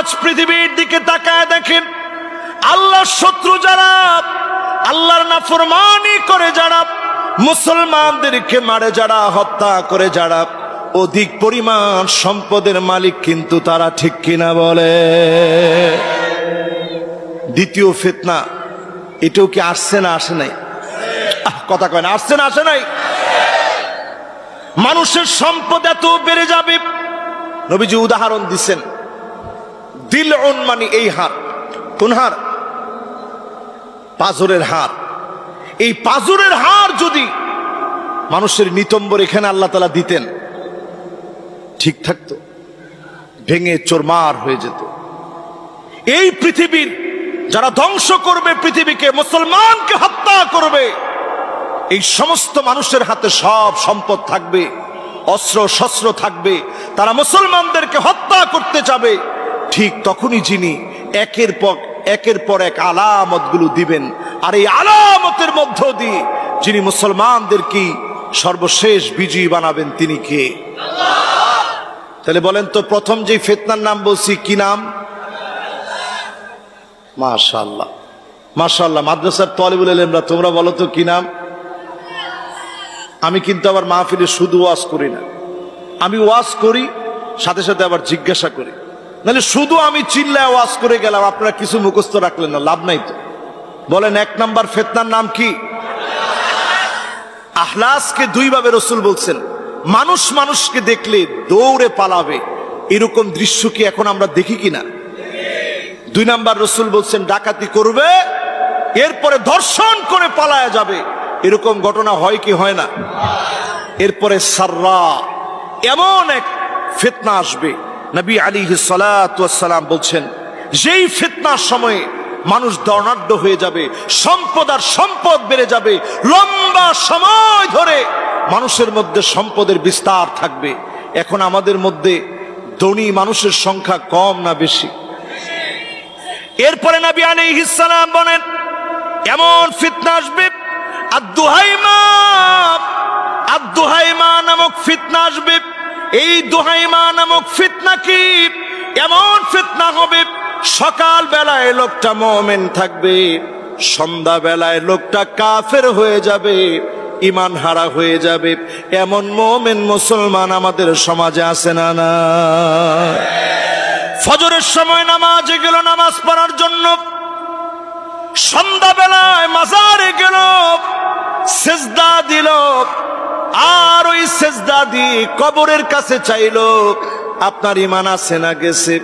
আজ পৃথিবীর দিকে তাকায় দেখেন, আল্লাহর শত্রু যারা, আল্লাহর নাফরমানি করে যারা, মুসলমানদেরকে মারে যারা, হত্যা করে যারা, অধিক পরিমাণ সম্পদের মালিক কিন্তু তারা, ঠিক কিনা বলে? দ্বিতীয় ফিতনা, এটাও কি আসছে না আসে নাই? কথা কয় না, আসছে না আসে নাই? মানুষের সম্পদ এত বেড়ে যাবে, নবীজি উদাহরণ দিচ্ছেন, দিলউন মানে এই হার। কোন হার? পাজরের হার। এই পাজরের হার যদি মানুষের নিতম্বর এখানে আল্লাহ তাআলা দিতেন, ঠিক থাকতো? ভেঙে চোরমার হয়ে যেত। এই পৃথিবীর যারা ধ্বংস করবে, পৃথিবীকে, মুসলমানকে হত্যা করবে, এই সমস্ত মানুষের হাতে সব সম্পদ থাকবে, অস্ত্র শস্ত্র থাকবে, তারা মুসলমানদেরকে হত্যা করতে যাবে। ঠিক তখনই যিনি একের পর এক আলামতগুলো দিবেন, আর এই আলামতের মধ্য দিয়ে যিনি মুসলমানদেরকে সর্বশেষ বিজয়ী বানাবেন, তিনি কে? তাহলে বলেন তো, প্রথম যে ফিতনার নাম বলছি কি নাম? মাশাআল্লাহ, মাশাআল্লাহ। মাদ্রাসার তালিবুল ইলমরা তোমরা বলো তো কি নাম? আমি কিন্তু আবার মাহফিলে শুধু ওয়াজ করি না, আমি ওয়াজ করি সাথে সাথে আবার জিজ্ঞাসা করি। নাহলে শুধু আমি চিল্লায় ওয়াজ করে গেলাম, আপনারা কিছু মুখস্থ রাখলেন না, লাভ নাই তো। বলেন, এক নাম্বার ফিতনার নাম কি? আখলাসকে দুই ভাবে রাসূল বলছেন। মানুষ মানুষকে দেখলে দৌড়ে পালাবে, এরকম দৃশ্য কি এখন আমরা দেখি কিনা? দুই নাম্বার, রাসূল বলছেন ডাকাতি করবে, এরপরে ধর্ষণ করে পালায়া যাবে, এরকম ঘটনা হয় কি হয় না? এরপরে সাররা, এমন এক ফিতনা আসবে, নবী আলাইহিস সালাতু ওয়াস সালাম বলছেন, যেই ফিতনার সময়ে মানুষ দর্নাঢ্য হয়ে যাবে, সম্পদ আর সম্পদ বেড়ে যাবে, লম্বা সময় ধরে মানুষের মধ্যে সম্পদের বিস্তার থাকবে। এখন আমাদের মধ্যে ধনী মানুষের সংখ্যা কম না বেশি? এরপরে নবী আলাইহিস সালাম বলেন, এমন ফিতনা আসবে, আদ-দুহাইমা নামক ফিতনা আসবে। এই দুহাইমা নামক ফিতনা কি? এমন ফিতনা হবে, সকাল বেলায় লোকটা মুমিন থাকবে, সন্ধ্যা বেলায় লোকটা কাফের হয়ে যাবে, ঈমান হারা হয়ে যাবে। এমন মুমিন মুসলমান আমাদের সমাজে আছে না? না। ফজরের সময় নামাজে গেল নামাজ পড়ার জন্য, সন্ধ্যা বেলায় মাজারে গেল, সেজদা দিল, আর ওই সেজদা দিয়ে কবরের কাছে চাইল, আপনার ঈমান আছে না গেছে?